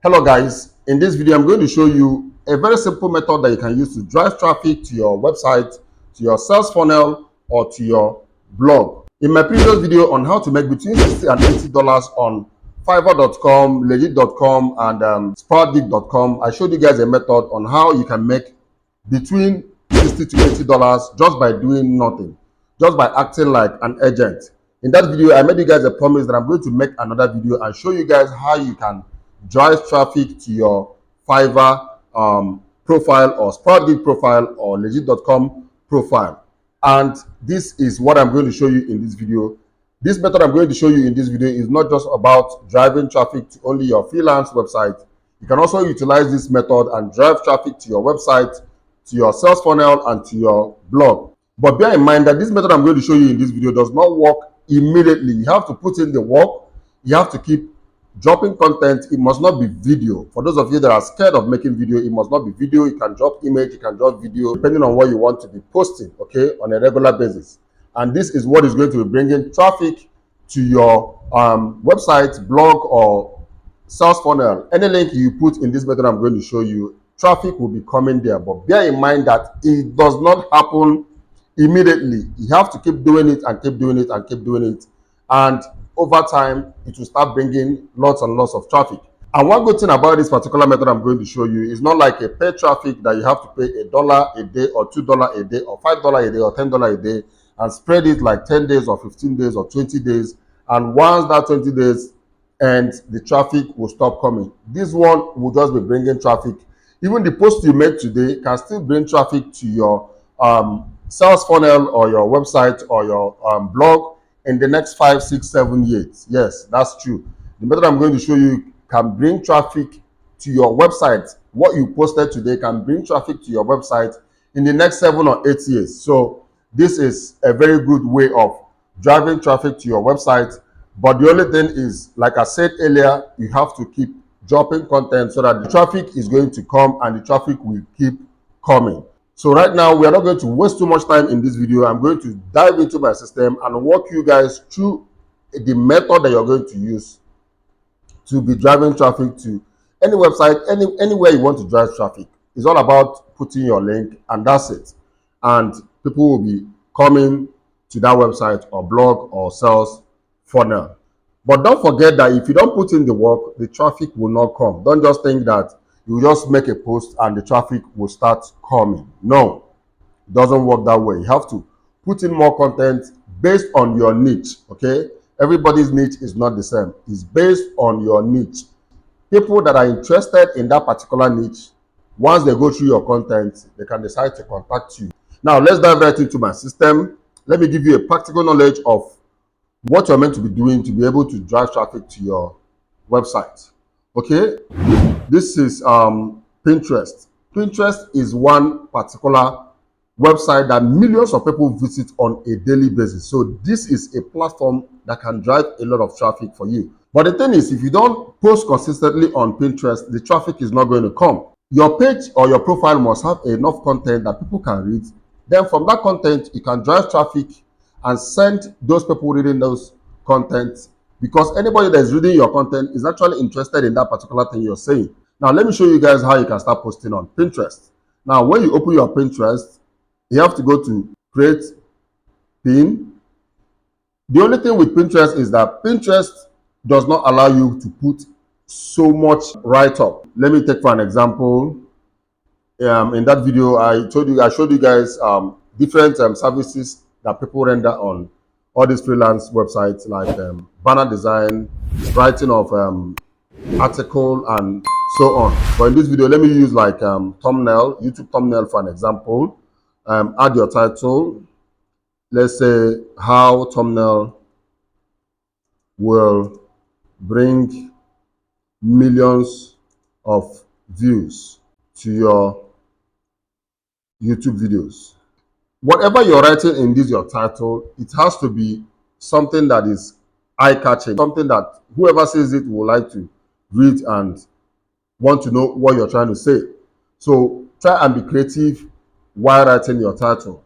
Hello guys, in this video I'm going to show you a very simple method that you can use to drive traffic to your website, to your sales funnel, or to your blog. In my previous video on how to make between $60 and $80 on Fiverr.com, Legit.com, and Sproutgig.com, I showed you guys a method on how you can make between $60 to $80 just by doing nothing, just by acting like an agent. In that video, I made you guys a promise that I'm going to make another video and show you guys how you can drive traffic to your Fiverr profile or Sproutgig profile or Legit.com profile. And this is what I'm going to show you in this video. This method I'm going to show you in this video is not just about driving traffic to only your freelance website. You can also utilize this method and drive traffic to your website, to your sales funnel, and to your blog. But bear in mind that this method I'm going to show you in this video does not work immediately. You have to put in the work. You have to keep dropping content. It must not be video. For those of you that are scared of making video, it must not be video. You can drop image, you can drop video, depending on what you want to be posting, okay, on a regular basis. And this is what is going to be bringing traffic to your website, blog, or sales funnel. Any link you put in this method I'm going to show you, traffic will be coming there. But bear in mind that it does not happen immediately. You have to keep doing it and keep doing it and keep doing it. And over time, it will start bringing lots and lots of traffic. And one good thing about this particular method I'm going to show you is not like a paid traffic that you have to pay $1 a day or $2 a day or $5 a day or $10 a day and spread it like 10 days or 15 days or 20 days. And once that 20 days ends, the traffic will stop coming. This one will just be bringing traffic. Even the post you make today can still bring traffic to your sales funnel or your website or your blog in the next 5, 6, 7 years. Yes, that's true. The method I'm going to show you can bring traffic to your website. What you posted today can bring traffic to your website in the next 7 or 8 years. So this is a very good way of driving traffic to your website. But the only thing is, like I said earlier, you have to keep dropping content so that the traffic is going to come and the traffic will keep coming. So right now, we are not going to waste too much time in this video. I'm going to dive into my system and walk you guys through the method that you're going to use to be driving traffic to any website, anywhere you want to drive traffic. It's all about putting your link, and that's it. And people will be coming to that website or blog or sales funnel. But don't forget that if you don't put in the work, the traffic will not come. Don't just think that you just make a post and the traffic will start coming. No, it doesn't work that way. You have to put in more content based on your niche, okay? Everybody's niche is not the same. It's based on your niche. People that are interested in that particular niche, once they go through your content, they can decide to contact you. Now, let's dive right into my system. Let me give you a practical knowledge of what you're meant to be doing to be able to drive traffic to your website. Okay, this is Pinterest. Pinterest is one particular website that millions of people visit on a daily basis. So this is a platform that can drive a lot of traffic for you. But the thing is, if you don't post consistently on Pinterest, the traffic is not going to come. Your page or your profile must have enough content that people can read. Then from that content, you can drive traffic and send those people reading those contents, because anybody that is reading your content is actually interested in that particular thing you're saying. Now, let me show you guys how you can start posting on Pinterest. Now, when you open your Pinterest, you have to go to create pin. The only thing with Pinterest is that Pinterest does not allow you to put so much write-up. Let me take for an example. In that video, I showed you guys different services that people render on all these freelance websites, like banner design, writing of article, and so on. But in this video, let me use like thumbnail, YouTube thumbnail for an example. Add your title. Let's say how thumbnail will bring millions of views to your YouTube videos. Whatever you're writing in this, your title, it has to be something that is eye-catching, something that whoever sees it will like to read and want to know what you're trying to say. So try and be creative while writing your title.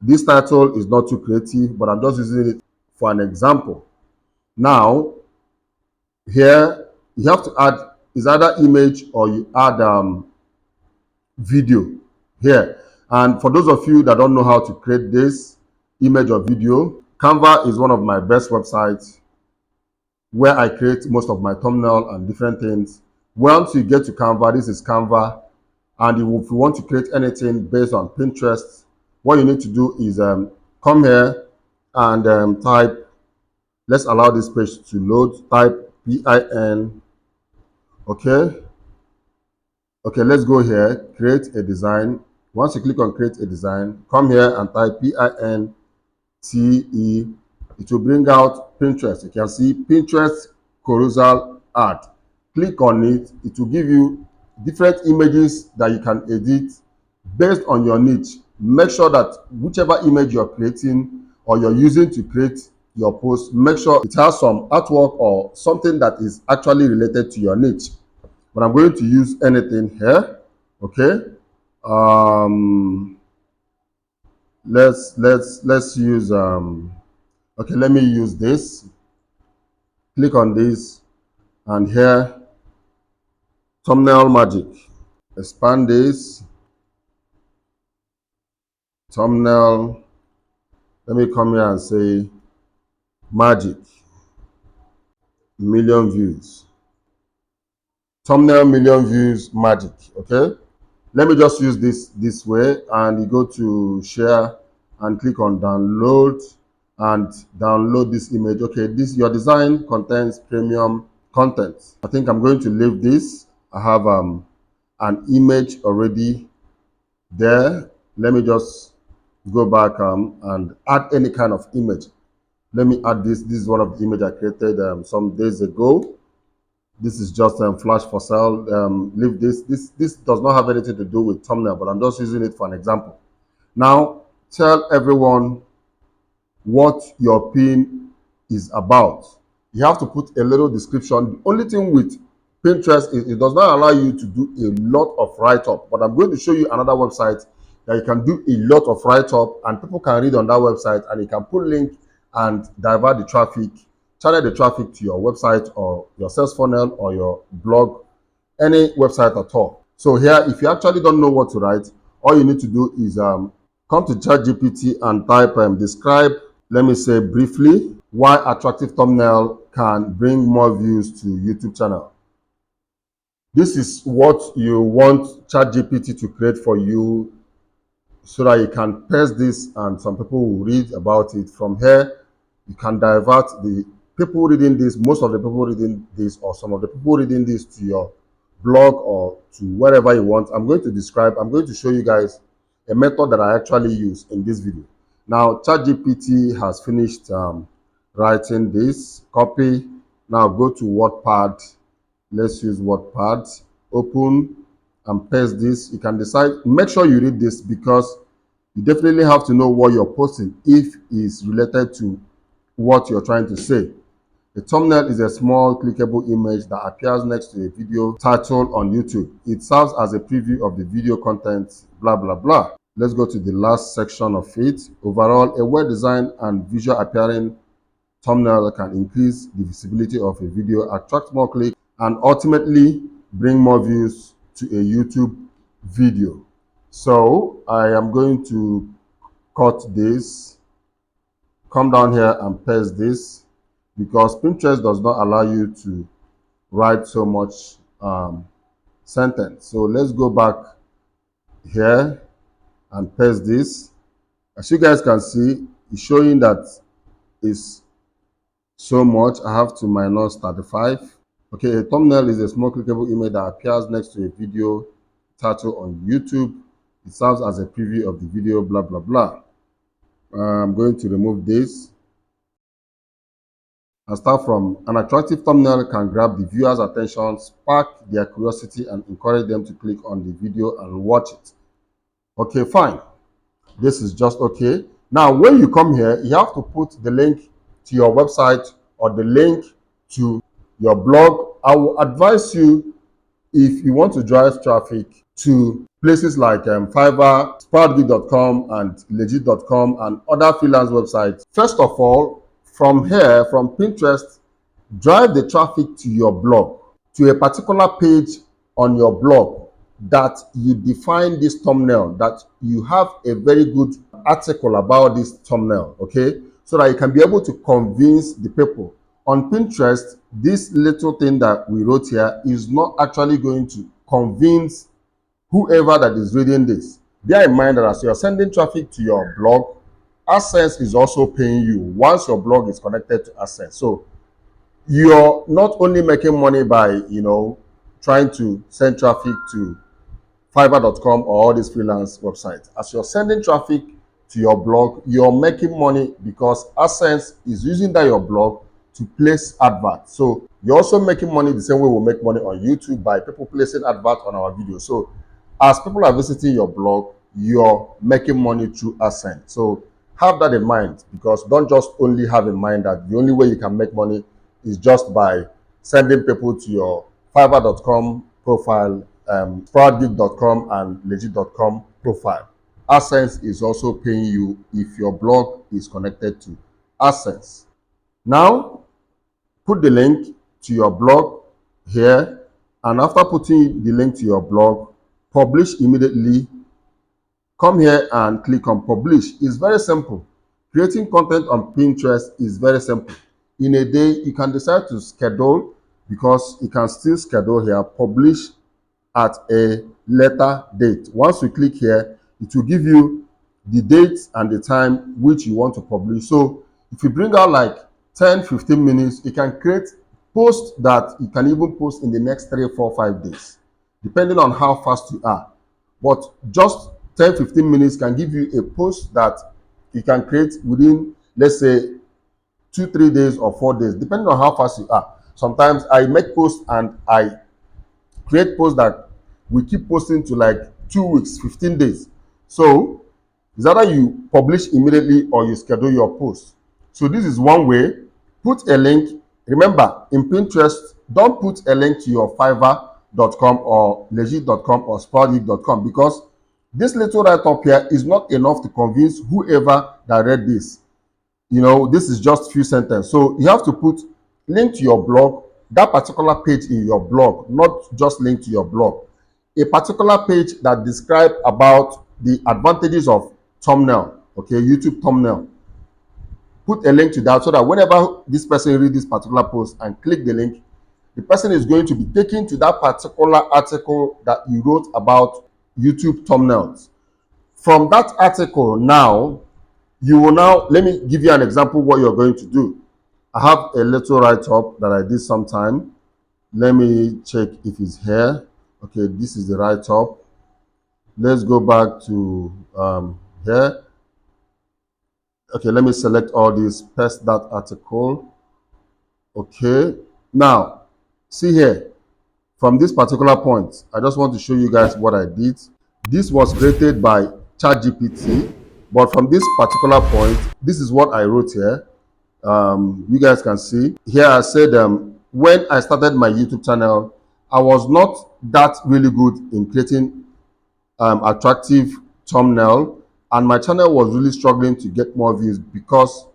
This title is not too creative, but I'm just using it for an example. Now, here you have to add is either image or you add video here. And for those of you that don't know how to create this image or video, Canva is one of my best websites where I create most of my thumbnail and different things. Once you get to Canva, this is Canva, and if you want to create anything based on Pinterest, what you need to do is come here and type, let's allow this page to load, type PIN, okay, let's go here, create a design. Once you click on create a design, come here and type PINTE. It will bring out Pinterest. You can see Pinterest carousel ad. Click on it. It will give you different images that you can edit based on your niche. Make sure that whichever image you're creating or you're using to create your post, make sure it has some artwork or something that is actually related to your niche. But I'm going to use anything here. Okay. Let's use okay, let me use this. Click on this, and here, thumbnail magic. Expand this. Thumbnail. Let me come here and say magic. Million views. Thumbnail million views magic. Okay. Let me just use this way, and you go to share and click on download and download this image. Okay, this your design contains premium content. I think I'm going to leave this. I have an image already there. Let me just go back and add any kind of image. Let me add this. This is one of the image I created some days ago. This is just flash for sale. Leave this. This does not have anything to do with thumbnail, but I'm just using it for an example. Now, tell everyone what your pin is about. You have to put a little description. The only thing with Pinterest is it does not allow you to do a lot of write-up, but I'm going to show you another website that you can do a lot of write-up and people can read on that website, and you can put link and divert the traffic, channel the traffic to your website or your sales funnel or your blog, any website at all. So here, if you actually don't know what to write, all you need to do is come to ChatGPT and type describe, let me say briefly, why attractive thumbnail can bring more views to YouTube channel. This is what you want ChatGPT to create for you so that you can paste this and some people will read about it. From here, you can divert the people reading this, most of the people reading this, or some of the people reading this to your blog or to wherever you want. I'm going to show you guys a method that I actually use in this video. Now, ChatGPT has finished writing this. Copy. Now go to WordPad. Let's use WordPad. Open and paste this. You can decide. Make sure you read this because you definitely have to know what you're posting if it's related to what you're trying to say. A thumbnail is a small clickable image that appears next to a video title on YouTube. It serves as a preview of the video content, blah, blah, blah. Let's go to the last section of it. Overall, a well-designed and visual appearing thumbnail can increase the visibility of a video, attract more clicks, and ultimately bring more views to a YouTube video. So I am going to cut this, come down here and paste this, because Pinterest does not allow you to write so much sentence. So let's go back here and paste this. As you guys can see, it's showing that it's so much. I have to minus 35. Okay, a thumbnail is a small clickable image that appears next to a video title on YouTube. It serves as a preview of the video, blah, blah, blah. I'm going to remove this and start from an attractive thumbnail can grab the viewer's attention, spark their curiosity, and encourage them to click on the video and watch it. Okay, fine. This is just okay. Now, when you come here, you have to put the link to your website or the link to your blog. I will advise you, if you want to drive traffic to places like Fiverr, sproutgig.com and legit.com and other freelance websites, first of all, from here, from Pinterest, drive the traffic to your blog. to a particular page on your blog that you define this thumbnail, that you have a very good article about this thumbnail, okay, so that you can be able to convince the people. On Pinterest, this little thing that we wrote here is not actually going to convince whoever that is reading this. Bear in mind that as you're sending traffic to your blog, AdSense is also paying you once your blog is connected to AdSense. So you're not only making money by, trying to send traffic to Fiverr.com or all these freelance websites. As you're sending traffic to your blog, you're making money because AdSense is using that your blog to place adverts. So you're also making money the same way we make money on YouTube by people placing adverts on our videos. So as people are visiting your blog, you're making money through AdSense. So have that in mind, because don't just only have in mind that the only way you can make money is just by sending people to your Fiverr.com profile, Sproutgeek.com and Legit.com profile. AdSense is also paying you if your blog is connected to AdSense. Now, put the link to your blog here, and after putting the link to your blog, publish immediately. Come here and click on publish. It's very simple. Creating content on Pinterest is very simple. In a day, you can decide to schedule, because you can still schedule here, publish at a later date. Once you click here, it will give you the date and the time which you want to publish. So if you bring out like 10-15 minutes, you can create posts that you can even post in the next 3, 4, 5 days, depending on how fast you are. But just 10-15 minutes can give you a post that you can create within, let's say, 2-3 days or 4 days, depending on how fast you are. Sometimes I make posts and I create posts that we keep posting to like 2 weeks, 15 days. So it's either you publish immediately or you schedule your post. So this is one way. Put a link. Remember, in Pinterest, don't put a link to your Fiverr.com or Legit.com or Sproutgeek.com, because this little write-up here is not enough to convince whoever that read this. This is just few sentences. So you have to put link to your blog, that particular page in your blog, not just link to your blog. A particular page that describes about the advantages of thumbnail, okay, YouTube thumbnail. Put a link to that so that whenever this person reads this particular post and click the link, the person is going to be taken to that particular article that you wrote about YouTube thumbnails. From that article now, let me give you an example what you're going to do. I have a little write-up that I did sometime. Let me check if it's here. Okay, this is the write-up. Let's go back to here. Okay, let me select all these, paste that article. Okay, now see here, from this particular point, I just want to show you guys what I did. This was created by ChatGPT, but from this particular point, this is what I wrote here. You guys can see here. I said when I started my YouTube channel, I was not that really good in creating attractive thumbnail, and my channel was really struggling to get more views because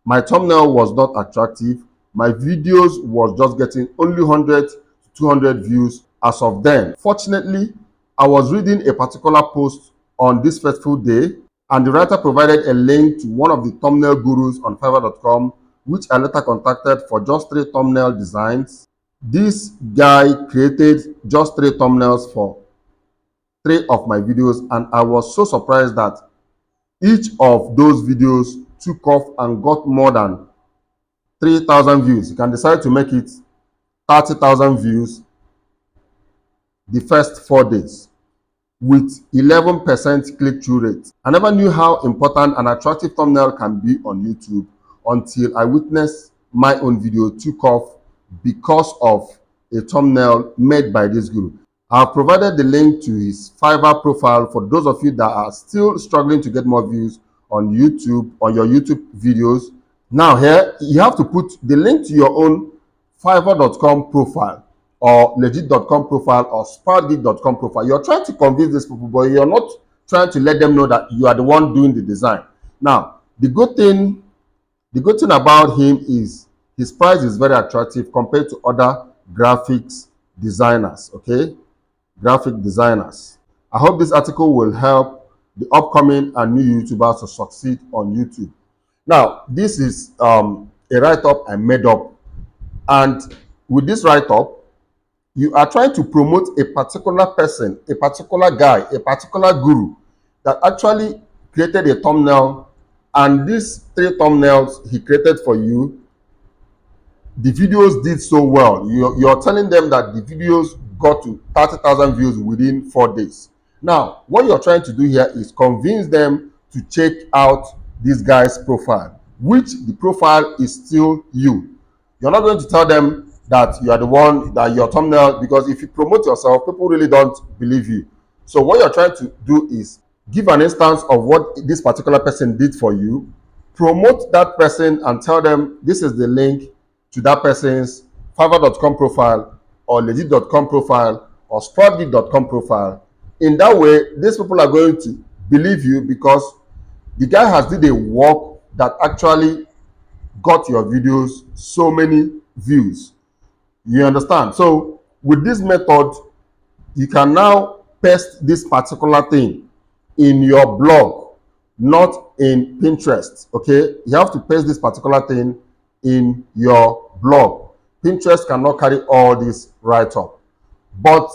my thumbnail was not attractive. My videos was just getting only 100 to 200 views as of then. Fortunately, I was reading a particular post on this fateful day, and the writer provided a link to one of the thumbnail gurus on Fiverr.com, which I later contacted for just 3 thumbnail designs. This guy created just 3 thumbnails for 3 of my videos, and I was so surprised that each of those videos took off and got more than 3,000 views. You can decide to make it 30,000 views the first 4 days with 11% click-through rate. I never knew how important an attractive thumbnail can be on YouTube until I witnessed my own video took off because of a thumbnail made by this guru. I have provided the link to his Fiverr profile for those of you that are still struggling to get more views on YouTube, on your YouTube videos. Now here, you have to put the link to your own Fiverr.com profile or Legit.com profile or Sproutgeek.com profile. You're trying to convince these people, but you're not trying to let them know that you are the one doing the design. Now, the good thing about him is his price is very attractive compared to other graphics designers, okay? Graphic designers. I hope this article will help the upcoming and new YouTubers to succeed on YouTube. Now, this is a write-up I made up, and with this write-up, you are trying to promote a particular person, a particular guy, a particular guru that actually created a thumbnail, and these 3 thumbnails he created for you, the videos did so well. You're telling them that the videos got to 30,000 views within 4 days. Now, what you're trying to do here is convince them to check out this guy's profile, which the profile is still you. You're not going to tell them that you are the one, that your thumbnail, because if you promote yourself, people really don't believe you. So what you're trying to do is give an instance of what this particular person did for you, promote that person and tell them this is the link to that person's fiverr.com profile or legit.com profile or sproutgig.com profile. In that way, these people are going to believe you because the guy has did a work that actually got your videos so many views. You understand? So with this method, you can now paste this particular thing in your blog, not in Pinterest. Okay, you have to paste this particular thing in your blog. Pinterest cannot carry all this write-up. But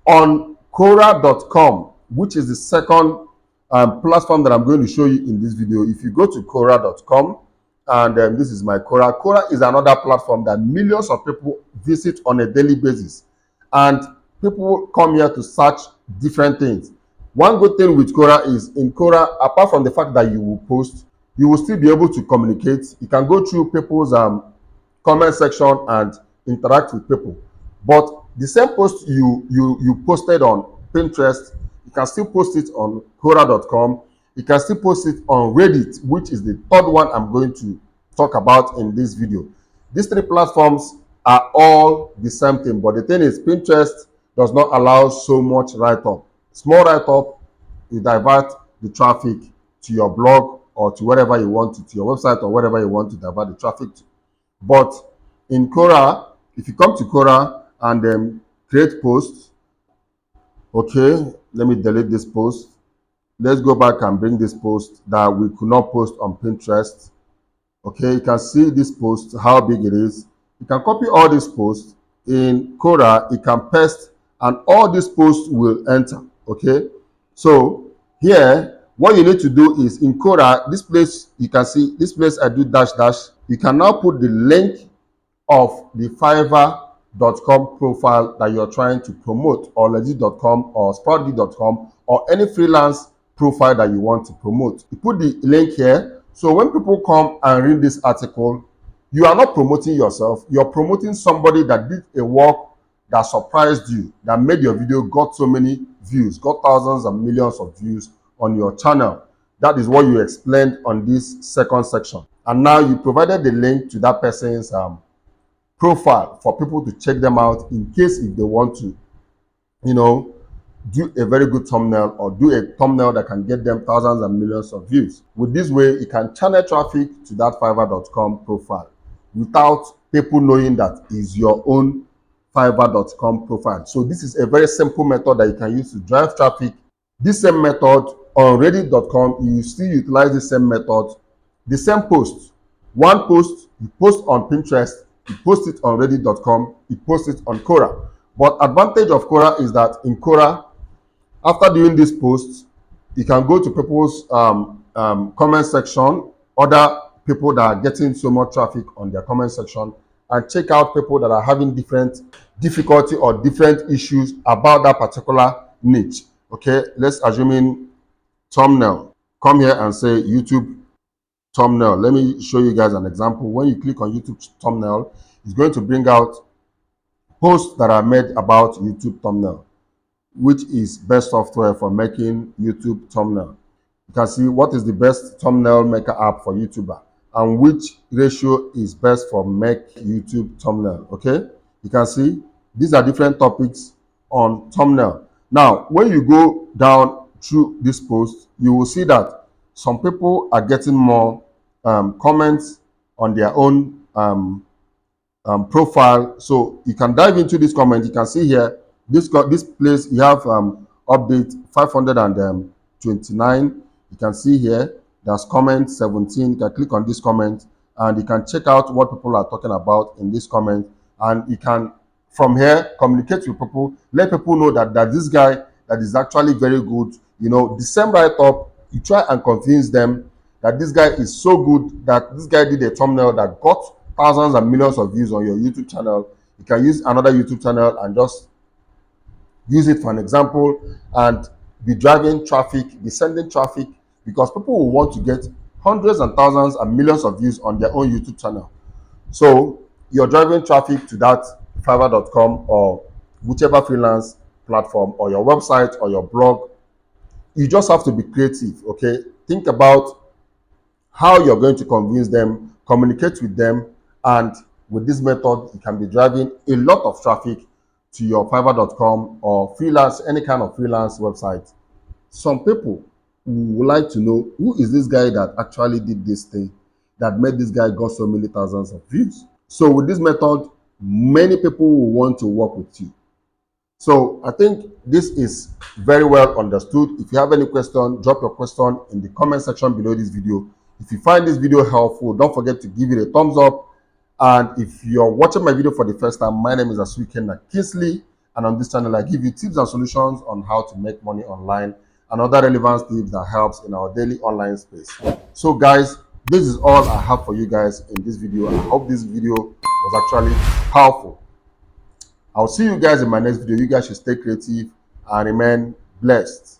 on Quora.com, which is the second platform that I'm going to show you in this video, if you go to Quora.com, and this is my Quora. Quora is another platform that millions of people visit on a daily basis, and people come here to search different things. One good thing with Quora is, in Quora, apart from the fact that you will post, you will still be able to communicate. You can go through people's comment section and interact with people. But the same post you posted on Pinterest, you can still post it on Quora.com. You can still post it on Reddit, which is the third one I'm going to talk about in this video. These 3 platforms are all the same thing, but the thing is, Pinterest does not allow so much write-up. Small write-up, you divert the traffic to your blog or to wherever you want to your website or wherever you want to divert the traffic to. But in Quora, if you come to Quora and then create posts, okay, let me delete this post. Let's go back and bring this post that we could not post on Pinterest. Okay, you can see this post, how big it is. You can copy all these posts in Quora, you can paste, and all these posts will enter. Okay, so here, what you need to do is, in Quora, this place, you can see this place I do dash dash. You can now put the link of the fiverr.com profile that you're trying to promote, or legit.com or sproutgig.com, or any freelance profile that you want to promote. You put the link here, so when people come and read this article, you are not promoting yourself, you're promoting somebody that did a work that surprised you, that made your video got so many views, got thousands and millions of views on your channel. That is what you explained on this second section. And now you provided the link to that person's profile for people to check them out in case if they want to, do a very good thumbnail, or do a thumbnail that can get them thousands and millions of views. With this way, you can channel traffic to that fiverr.com profile without people knowing that is your own fiverr.com profile. So this is a very simple method that you can use to drive traffic. This same method on reddit.com, you still utilize the same method, the same post. One post, you post on Pinterest, you post it on reddit.com, you post it on Quora. But advantage of Quora is that in Quora, after doing this post, you can go to people's comment section, other people that are getting so much traffic on their comment section, and check out people that are having different difficulty or different issues about that particular niche. Okay, let's assume in thumbnail. Come here and say YouTube thumbnail. Let me show you guys an example. When you click on YouTube thumbnail, it's going to bring out posts that are made about YouTube thumbnail, which is best software for making YouTube thumbnail. You can see what is the best thumbnail maker app for YouTuber and which ratio is best for make YouTube thumbnail. Okay, you can see these are different topics on thumbnail. Now, when you go down through this post, you will see that some people are getting more comments on their own profile. So you can dive into this comment. You can see here this place you have update 529. You can see here there's comment 17. You can click on this comment and you can check out what people are talking about in this comment, and you can from here communicate with people, let people know that this guy that is actually very good. The same write up, you try and convince them that this guy is so good, that this guy did a thumbnail that got thousands and millions of views on your YouTube channel. You can use another YouTube channel and just use it for an example and be driving traffic, be sending traffic, because people will want to get hundreds and thousands and millions of views on their own YouTube channel. So you're driving traffic to that Fiverr.com or whichever freelance platform or your website or your blog. You just have to be creative, okay? Think about how you're going to convince them, communicate with them, and with this method, you can be driving a lot of traffic to your Fiverr.com or freelance, any kind of freelance website. Some people would like to know, who is this guy that actually did this thing that made this guy got so many thousands of views? So with this method, many people will want to work with you. So I think this is very well understood. If you have any question, drop your question in the comment section below this video. If you find this video helpful, don't forget to give it a thumbs up. And if you're watching my video for the first time, my name is Asugha Kingsley, and on this channel I give you tips and solutions on how to make money online and other relevant tips that helps in our daily online space. So guys, this is all I have for you guys in this video. I hope this video was actually powerful. I'll see you guys in my next video. You guys should stay creative and remain blessed.